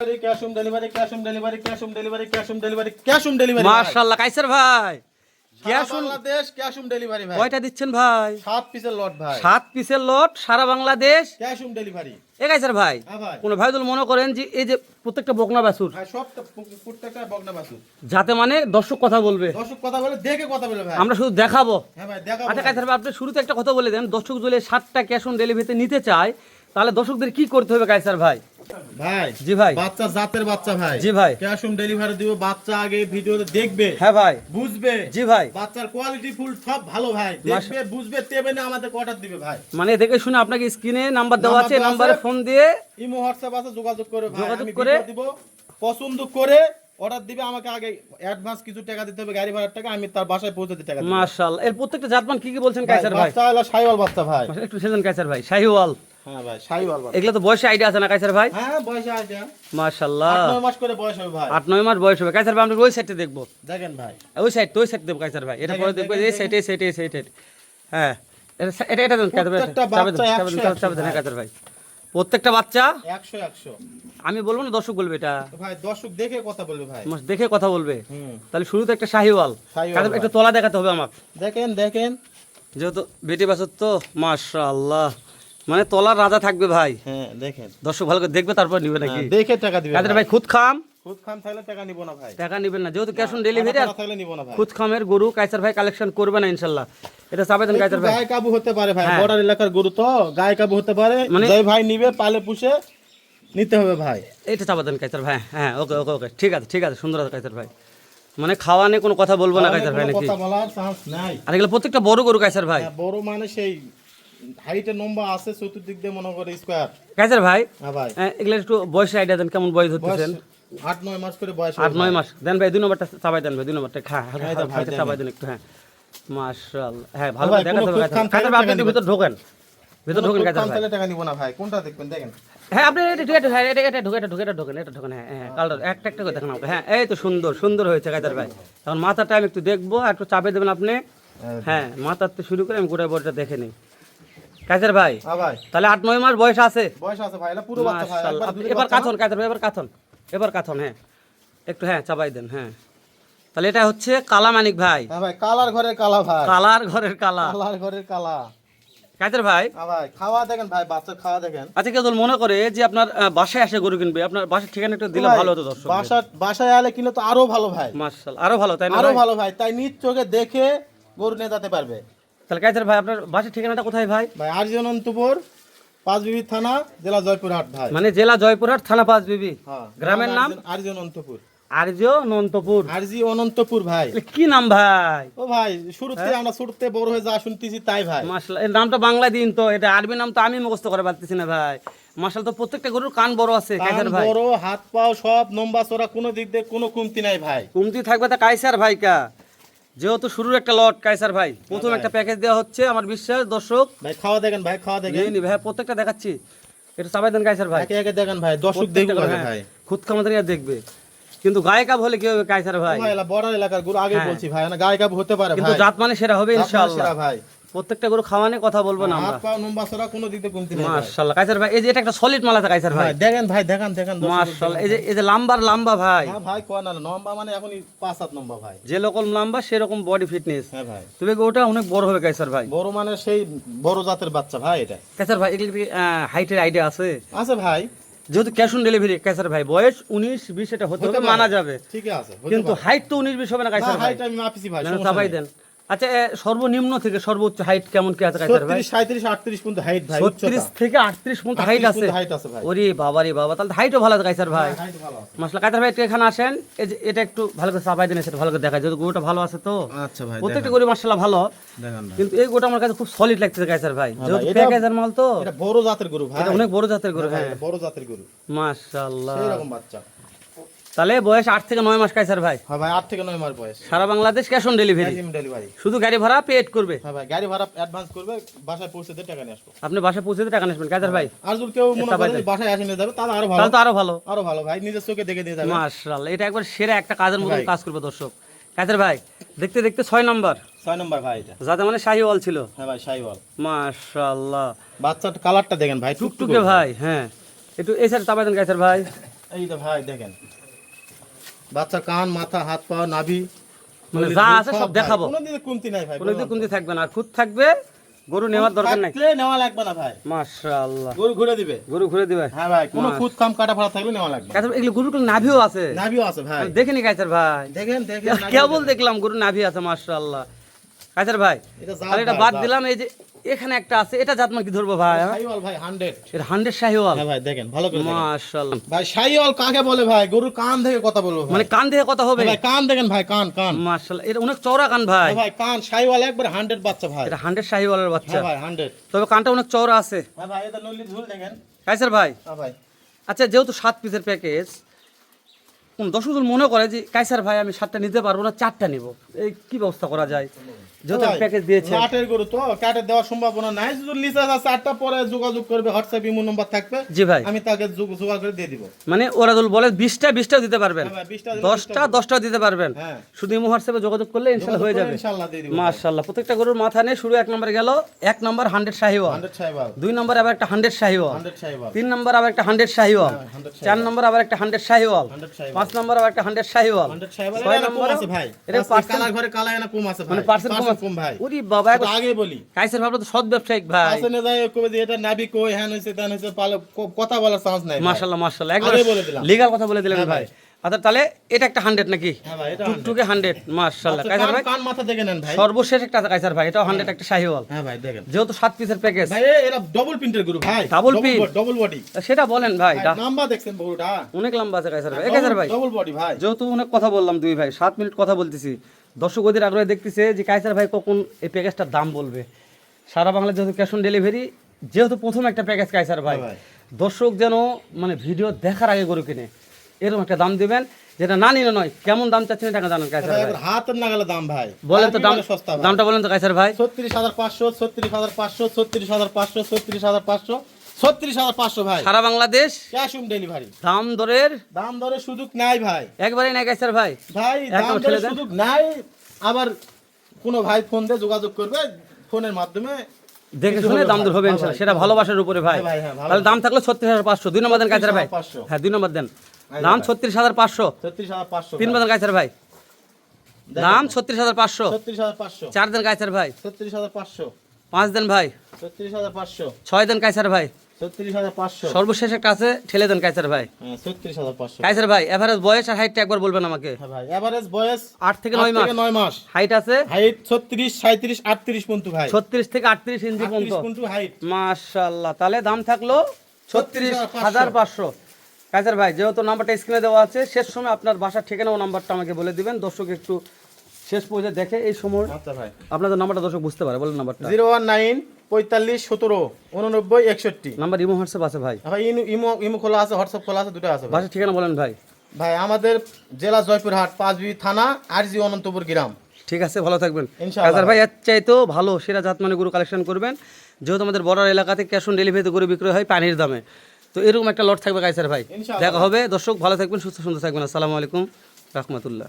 Cash on delivery, cash on delivery, cash on delivery, cash on delivery, cash on delivery. মাশাআল্লাহ কাইসার ভাই, cash Bangladesh, cash on delivery ভাই। কয়টা দিচ্ছেন ভাই? 7 পিসের লট ভাই। 7 পিসের লট, সারা বাংলাদেশ ক্যাশ অন ডেলিভারি। এ কাইসার ভাই, হ্যাঁ ভাই। কোন ভাই যদি মনে করেন যে এই যে প্রত্যেকটা বকনা বাছুর, ভাই সবটা প্রত্যেকটা বকনা বাছুর। যাতে মানে দর্শক কথা বলবে, দর্শক কথা বলে, দেখে কথা বলে ভাই। আমরা শুধু দেখাবো। হ্যাঁ ভাই, দেখাবো। আচ্ছা কাইসার ভাই, আপনি শুরুতে একটা কথা বলে দেন, দর্শক যদি 7টা ক্যাশ অন ডেলিভারিতে নিতে চায় তাহলে দর্শকদের কি করতে হবে কাইসার ভাই? ভাই জি ভাই। বাচ্চা জাতের বাচ্চা ভাই। জি ভাই। ক্যাশ অন ডেলিভারি দিব, বাচ্চা আগে ভিডিওতে দেখবে। হ্যাঁ ভাই। বুঝবে। জি ভাই। বাচ্চার কোয়ালিটি ফুল সব ভালো ভাই। দেখবে, বুঝবে, তেবে না আমাদের অর্ডার দিবে ভাই। মানে দেখে শুনে আপনাকে স্ক্রিনে নাম্বার দেওয়া আছে, নাম্বারে ফোন দিয়ে ইমো হোয়াটসঅ্যাপ আছে, যোগাযোগ করে ভাই। যোগাযোগ আমি করে ভিডিও দিব, পছন্দ করে অর্ডার দিবে। আমাকে আগে অ্যাডভান্স কিছু টাকা দিতে হবে, গাড়ি ভাড়ার টাকা, আমি তার বাসায় পৌঁছে দিতে টাকা দেব। মাশাআল্লাহ। এর প্রত্যেকটা জাতমান কি কি বলছেন কাইসার ভাই? বাচ্চা হলো শাহিওয়াল বাচ্চা ভাই। একটু সেজন কাইসার ভাই, শাহিওয়াল। হ্যাঁ ভাই, শাহিওয়াল বাচ্চা। এগুলো তো বয়সে আইডিয়া আছে না কাইসার ভাই? হ্যাঁ, বয়স আছে। মাশাআল্লাহ। 8-9 মাস করে বয়স হবে ভাই। 8-9 মাস বয়স হবে কাইসার ভাই। আমরা ওই সাইডে দেখবো, দেখেন ভাই। ওই সাইড, ওই সাইড দেবো কাইসার ভাই। এটা পরে দেখবো এই সাইডে, সাইডে, সাইডে। হ্যাঁ, এটা দেন কাইসার ভাই। প্রত্যেকটা বাচ্চা 100 দেন কাইসার ভাই। প্রত্যেকটা বাচ্চা 100 আমি বলবো না, দর্শক বলবে এটা। ভাই দর্শক দেখে কথা বলবে ভাই। দেখে কথা বলবে। তাহলে শুরুতে একটা শাহিওয়াল, কাইসার একটু তলা দেখাতে হবে আমাকে। দেখেন দেখেন, যেহেতু বেটি বাছুর তো মাশাআল্লাহ, মানে তলার রাজা থাকবে ভাই। হ্যাঁ দেখেন, দর্শক ভালো করে দেখবে তারপর নিবে নাকি? দেখে টাকা দিবে কাদের ভাই খুদ খাম, খুদ খাম থাকলে টাকা নিব না ভাই। টাকা নিবেন না, যেহেতু ক্যাশ অন ডেলিভারি আর থাকলে নিব না ভাই। খুদ খামের গরু কাইসার ভাই কালেকশন করবে না ইনশাআল্লাহ। এটা চাবেন কাইসার ভাই। গায়ে কাবু হতে পারে ভাই, হ্যাঁ। বর্ডার এলাকার গরু তো গায়ে কাবু হতে পারে। মানে যে ভাই নিবে পালে পুষে নিতে হবে ভাই। এটা চাবেন কাইসার ভাই। হ্যাঁ, ওকে ওকে ওকে, ঠিক আছে ঠিক আছে, সুন্দর আছে কাইসার ভাই। মানে খাওয়া নিয়ে কোনো কথা বলবো না কাইসার ভাই নাকি? কথা বলার চান্স নাই। আর এগুলো প্রত্যেকটা বড় গরু কাইসার ভাই। হ্যাঁ, বড় মানে সেই হাইটে লম্বা আছে, চতুর্দিক দিয়ে মনে করে স্কয়ার। কাইসার ভাই, হ্যাঁ ভাই। এগুলো একটু বয়সের আইডিয়া দেন, কেমন বয়স হচ্ছেন? 8-9 মাস করে বয়স। 8-9 মাস দেন ভাই। 2 নম্বরটা চাবাই দেন ভাই, 2 নম্বরটা এই তো ভাই, হালকা চাবাই দেন একটু। হ্যাঁ মাশাআল্লাহ। হ্যাঁ ভালো ভাই, করে দেখাতে কোনো হবে খুদ খাম কাইসার থাকলে ভাই। আপনি টাকা ভিতর ঢোকেন, ভিতর ঢোকেন কাইসার ভাই। তাহলে টাকা নিব না ভাই। কোনটা দেখবেন দেখেন। হ্যাঁ আপনি এটা ঢুকে হ্যাঁ এটা ঢুকে ঢোকেন, এটা ঢোকেন। হ্যাঁ হ্যাঁ, কালার একটা একটা করে দেখেন আমাকে। হ্যাঁ এই তো সুন্দর সুন্দর হয়েছে কাইসার ভাই। এখন মাথাটা আমি একটু দেখবো, আর একটু চাপে দেবেন আপনি। হ্যাঁ, মাথাতে শুরু করে আমি গোটা বড়টা দেখে নিই কাইসার ভাই। হ্যাঁ ভাই, তাহলে 8-9 মাস বয়স আছে। বয়স আছে ভাই। এটা পুরো বাচ্চা ভাই। মাশাআল্লাহ। একবার দুধের এবার বাচ্চা কাথন কাইসার ভাই, এবার কাথন, এবার কাথন। হ্যাঁ একটু হ্যাঁ চাপাই দেন। হ্যাঁ তাহলে এটা হচ্ছে কালা মানিক ভাই। হ্যাঁ ভাই, কালার ঘরের কালা ভাই। কালার ঘরের কালা কালার ঘরের কালা। কাইসার ভাই। হ্যাঁ ভাই, খাওয়া দেখেন ভাই, বাচ্চার খাওয়া দেখেন। আচ্ছা কেউ মনে করে যে আপনার বাসায় এসে গরু কিনবে, আপনার বাসার ঠিকানা একটু দিলে ভালো হতো দর্শক। বাসায় আলে কিনলে তো আরো ভালো ভাই। মাশাআল্লাহ, আরো ভালো তাই না? আরো ভাই? ভালো ভাই, তাই নিজ চোখে দেখে গরু নিয়ে যেতে পারবে। তাহলে কাইসার ভাই আপনার বাসার ঠিকানাটা কোথায় ভাই? ভাই আরজি অনন্তপুর, পাঁচবিবি থানা, জেলা জয়পুরহাট ভাই। মানে জেলা জয়পুরহাট, থানা পাঁচবিবি। হ্যাঁ, গ্রামের নাম আরজি অনন্তপুর। আরজ নন্তপুর। আরজি অনন্তপুর ভাই। এ কি নাম ভাই? ও ভাই, শুরুতে আমরা শুরুতে বড় হয়ে যা শুনতেছি তাই ভাই। মাশাআল্লাহ, এর নামটা বাংলা দিন তো, এটা আরবি নাম তো আমি মুখস্থ করে পারতেছি না ভাই। মাশাআল্লাহ, তো প্রত্যেকটা গরুর কান বড় আছে কাইসার কান ভাই। বড়, হাত পাও সব লম্বা চড়া, কোনো দিক দিয়ে কোনো কমতি নাই ভাই। কমতি থাকবে তা কাইসার ভাই কা, যেহেতু শুরুর একটা লট কাইসার ভাই, প্রথম ভাই। একটা প্যাকেজ দেওয়া হচ্ছে। আমার বিশ্বাস দর্শক ভাই খাওয়া দেখেন ভাই, খাওয়া দেখেন। নিয়ে নিবে। হ্যাঁ প্রত্যেকটা দেখাচ্ছি, এটা চাপাই দেন কাইসার ভাই। একে একে দেখেন ভাই, দর্শক দেখুন হ্যাঁ, ভাই। খুদ খামাদের দেখবে। কিন্তু গায়ে কাপ হলে কি হবে কাইসার ভাই? ও ভাই, এলা বড় এলাকার গরু আগে হ্যাঁ। বলছি ভাই, না গায়ে কাবু হতে পারে কিন্তু ভাই। জাত মানে সেরা হবে জাত মানে ইনশাআল্লাহ সেরা ভাই। প্রত্যেকটা গরু খাওয়ানে কথা বলবো না আমরা। হাত পা লম্বা চড়া, কোনো দিক দিয়ে কমতি নাই ভাই। মাশাআল্লাহ কাইসার ভাই, এই যে এটা একটা সলিড মাল আছে কাইসার ভাই। ভাই দেখেন ভাই, দেখেন দেখেন দর্শক মাশাআল্লাহ, দেখেন। এই যে লম্বা ভাই, হ্যাঁ ভাই, কোয়া না লম্বা মানে এখনই 5-7 লম্বা ভাই। যে রকম লম্বা সেরকম বডি ফিটনেস। হ্যাঁ ভাই, তবে ওটা অনেক বড় হবে কাইসার ভাই। বড় মানে সেই বড় জাতের বাচ্চা ভাই এটা। কাইসার ভাই এগুলো কি হাইটের আইডিয়া আছে? আছে ভাই। যেহেতু ক্যাশ অন ডেলিভারি কাইসার ভাই, বয়স 19-20 এটা হতে হবে, মানা যাবে। ঠিক আছে, কিন্তু হাইট তো 19-20 হবে না কাইসার ভাই। হাইট আমি মাপিছি ভাই, না, সমস্যা চাপাই নাই। দেন। আচ্ছা সর্বনিম্ন থেকে সর্বোচ্চ হাইট কেমন কি আছে কাইসার ভাই? 37, 38 পর্যন্ত হাইট ভাই। 36 থেকে 38 পর্যন্ত হাইট আছে। হাইট আছে ভাই। ওরে বাবা রে বাবা, তাহলে হাইটও ভালো আছে কাইসার ভাই। হাইট ভালো আছে। মাশাআল্লাহ কাইসার ভাই একটু এখানে আসেন, এই যে এটা একটু ভালো করে চাপাই দেন, সেটা ভালো করে দেখায়, যেহেতু গরুটা ভালো আছে তো। আচ্ছা ভাই, প্রত্যেকটা গরু মাশাআল্লাহ ভালো, দেখেন ভাই। কিন্তু এই গরুটা আমার কাছে খুব সলিড লাগতেছে কাইসার ভাই, যেহেতু এটা- প্যাকেজের মাল তো। এটা বড় জাতের গরু ভাই। এটা অনেক বড় জাতের গরু। হ্যাঁ, হ্যাঁ এটা বড় জাতের গরু। মাশাআল্লাহ। সেই রকম বাচ্চা। তাহলে বয়স 8 থেকে 9 মাস কাইসার ভাই। হ্যাঁ ভাই, 8 থেকে 9 মাস বয়স। সারা Bangladesh cash on delivery, cash delivery. শুধু গাড়ি ভাড়া পেড করবে। হ্যাঁ ভাই, গাড়ি ভাড়া অ্যাডভান্স করবে, বাসায় পৌঁছে দিয়ে টাকা নিয়ে আসবো। আপনি বাসায় পৌঁছে দিয়ে টাকা নেবেন কাইসার ভাই। আর যদি কেউ মনে করে বাসায় এসে নিয়ে যাবে, তাহলে আরো ভালো। তাহলে তো আরো ভালো। আরো ভালো ভাই, নিজের চোখে দেখে দিয়ে যাবে। মাশাআল্লাহ, এটা একবার সেরা একটা কাজের মতন ভাই। কাজ করবে দর্শক। কাইসার ভাই দেখতে দেখতে 6 নম্বর 6 নম্বর ভাই এটা। যাতে মানে শাহিওয়াল ছিল। হ্যাঁ ভাই, শাহিওয়াল। মাশাআল্লাহ, বাচ্চার কালারটা দেখেন ভাই, টুকটুকে ভাই। হ্যাঁ একটু এই সাইড চাপাই দেন কাইসার ভাই। এই তো ভাই দেখেন, বাচ্চা কান, মাথা, হাত পা, নাভি, মানে যা আছে সব ভাই, দেখাবো, কোনো দিকে কমতি নাই ভাই, কোনো দিকে কমতি থাকবে না, আর খুদ থাকবে, গরু নেওয়ার দরকার নাই। থাকলে নেওয়া লাগবে না ভাই, মাশাআল্লাহ, গরু ঘুরে দিবে। গরু ঘুরে দিবে। হ্যাঁ ভাই, কোনো খুদ কাম কাটা ফাটা থাকলে নেওয়া লাগবে। কাইসার এগুলো গরুর নাভিও আছে, নাভিও আছে ভাই, দেখিনি কাইসার ভাই, দেখেন দেখেন, কেবল দেখলাম গরুর নাভি আছে, মাশাআল্লাহ। কাইসার ভাই এটা জাত আর এটা ভাই, বাদ জাত। দিলাম, এই যে এখানে একটা আছে, এটা জাতমান কি ধরবো ভাই? শাহিওয়াল ভাই 100। এটা 100 শাহিওয়াল। হ্যাঁ ভাই দেখেন, ভালো করে দেখেন মাশাআল্লাহ, ভাই। শাহিওয়াল কাকে বলে ভাই? গরুর কান থেকে কথা বলবো ভাই। মানে কান দিয়ে কথা হবে। ভাই কান দেখেন ভাই, কান কান। মাশাআল্লাহ, এটা অনেক চওড়া কান ভাই। ভাই কান শাহিওয়াল একবার 100 বাচ্চা ভাই। এটা 100 শাহিওয়ালের বাচ্চা, হ্যাঁ ভাই 100। তবে কানটা অনেক চওড়া আছে। হ্যাঁ ভাই, এটা নল্লি ঝুল দেখেন। কাইসার ভাই হ্যাঁ ভাই, আচ্ছা, যেহেতু 7 পিসের প্যাকেজ, কোন দর্শকজন মনে করে যে কাইসার ভাই আমি 7টা নিতে পারবো না, 4টা নিব, এই কি ব্যবস্থা করা যায়? যেহেতু ভাই, প্যাকেজ দিয়েছে, লাটের গরু তো কাটে দেওয়ার সম্ভাবনা নাই। যদি লিসা আছে 4টা পরে যোগাযোগ করবে, হোয়াটসঅ্যাপ ইমো নাম্বার থাকবে, জি ভাই, আমি তাকে জোগাড় করে দিয়ে দিব। মানে ওরা যদি বলে 20টাও দিতে পারবেন, হ্যাঁ ভাই, 20টা 10টাও দিতে পারবেন, হ্যাঁ, শুধু ইমো হোয়াটসঅ্যাপে যোগাযোগ করলে ইনশাআল্লাহ হয়ে যাবে। ইনশাআল্লাহ দিয়ে দিব। মাশাআল্লাহ, প্রত্যেকটা গরুর মাথা নিয়ে শুরু 1 নম্বরে গেল, 1 নম্বর 100 শাহিওয়াল, 100 শাহিওয়াল, 2 নম্বরে আবার একটা 100 শাহিওয়াল, 100 শাহিওয়াল, 3 নম্বর আবার একটা 100 শাহিওয়াল, 100 4 নম্বর আবার একটা 100 শাহিওয়াল, 100 শাহিওয়াল, 5 নম্বর আবার একটা 100 শাহিওয়াল, 100 শাহিওয়াল। 6 এটা নম্বর কম আছে ভাই, এটা আজকে পার্সেন্ট, কালার ঘরে কালা এনা কম আছে ভাই, মানে পার্সেন্ট কম ভাই। ওরে বাবা, তো আগে বলি কাইসার ভাবলো তো সৎ ব্যবসায়িক ভাই। আসলে যাই কবে যে এটা নাবি কই হ্যান হইছে তান হইছে, পালে কথা বলার চান্স নাই ভাই। মাশাআল্লাহ মাশাআল্লাহ, একবার আগে বলে দিলাম। লিগ্যাল কথা বলে দিলেন হ্যাঁ ভাই। ভাই। আচ্ছা তাহলে এটা একটা 100 নাকি? হ্যাঁ ভাই, এটা টুকটুকে 100, মাশাআল্লাহ। আচ্ছা, কাইসার ভাই কান মাথা দেখে নেন ভাই। সর্বশেষ একটা আছে কাইসার ভাই, এটাও 100 একটা শাহিওয়াল, হ্যাঁ ভাই দেখেন যেহেতু 7 পিসের প্যাকেজ। ভাই, এরা ডবল প্রিন্টের গরু ভাই, Double print? Double body. সেটা বলেন ভাই, নাম্বার দেখছেন গরুটা, অনেক লম্বা আছে কাইসার ভাই। কাইসার ভাই ডবল বডি ভাই। যেহেতু অনেক কথা বললাম, 2 ভাই 7 মিনিট কথা বলতেছি, দর্শক ওদের আগ্রহে দেখতেছে যে কাইসার ভাই কখন এই প্যাকেজটার দাম বলবে। সারা বাংলা যেহেতু ক্যাশ অন ডেলিভারি, যেহেতু প্রথম একটা প্যাকেজ কাইসার ভাই, হ্যাঁ ভাই। দর্শক যেন মানে ভিডিও দেখার আগে গরু কিনে এরকম একটা দাম দিবেন, যেটা না নিলে নয়। কেমন দাম চাচ্ছেন এটা জানেন কাইসার ভাই? হাতের নাগালে দাম ভাই, বলেন তো দাম, একেবারে সস্তা ভাই। দামটা বলেন তো কাইসার ভাই। 36,500, 36,500, 36,500, 36,500, 36,500 ভাই, সারা বাংলাদেশ ক্যাশ অন ডেলিভারি। দাম দরের দাম দরে সুযোগ নাই ভাই, একবারেই নাই কাইসার ভাই। ভাই একদম দাম ছেড়ে দরে দেন। সুযোগ নাই। আবার কোনো ভাই ফোন দিয়ে যোগাযোগ করবে, ফোনের মাধ্যমে দেখে কিছু শুনে হবে দাম দর ভাই। হবে হ্যাঁ ইনশাআল্লাহ, ভাই, সেটা ভালোবাসার উপরে ভাই। হ্যাঁ ভাই, হ্যাঁ, ভালো। তাহলে দাম থাকলো 36,500, 2 নম্বর দেন কাইসার ভাই। 36,500 হ্যাঁ 2 নম্বর দেন, এই দাম ভাই। 36,500, 36,500 3 নম্বর দেন কাইসার ভাই, দাম 36,500, 36,500, 4 দেন কাইসার ভাই, 36,500, 5 দেন ভাই, 36,500, 6 দেন কাইসার ভাই, 36,500, সর্বশেষ একটা আছে ঠেলে দেন কাইসার ভাই। হ্যাঁ 36,500। কাইসার ভাই এভারেজ বয়স আর হাইটটা একবার বলবেন আমাকে। হ্যাঁ ভাই, এভারেজ বয়স 8 থেকে 9 মাস, 9 মাস, হাইট আছে হাইট 36, 37, 38 পর্যন্ত ভাই, 36 থেকে 38 ইঞ্চি 38 পর্যন্ত, পর্যন্ত হাইট। মাশাআল্লাহ। তাহলে দাম থাকলো 36,500। কাইসার ভাই যেহেতু নাম্বারটা স্ক্রিনে দেওয়া আছে, শেষ সময় আপনার বাসার ঠিকানা ও নাম্বারটা আমাকে বলে দিবেন, দর্শক একটু শেষ পর্যন্ত দেখে এই সময় আচ্ছা ভাই, আপনাদের নাম্বারটা দর্শক বুঝতে পারে, বলেন নাম্বারটা। 019 45 17 89 61। নাম্বার ইমো হোয়াটসঅ্যাপ আছে ভাই, ভাই ইমো খোলা আছে, হোয়াটসঅ্যাপ খোলা আছে, দুটো আছে ভাই। বাসার ঠিকানা বলেন ভাই। ভাই আমাদের জেলা জয়পুরহাট, পাঁচবি থানা, আরজি অনন্তপুর গ্রাম। ঠিক আছে, ভালো থাকবেন। ইনশাআল্লাহ কাইসার ভাই এর চাইতেও ভালো সেরা জাতমানের গরু কালেকশন করবেন, যেহেতু আমাদের বর্ডার এলাকাতে ক্যাশ অন ডেলিভারিতে গরু বিক্রয় হয় পানির দামে, তো এরকম একটা লট থাকবে কাইসার ভাই। ইনশাআল্লাহ। দেখা হবে দর্শক, ভালো থাকবেন, সুস্থ সুন্দর থাকবেন। আসসালামু আলাইকুম রহমতুল্লাহ।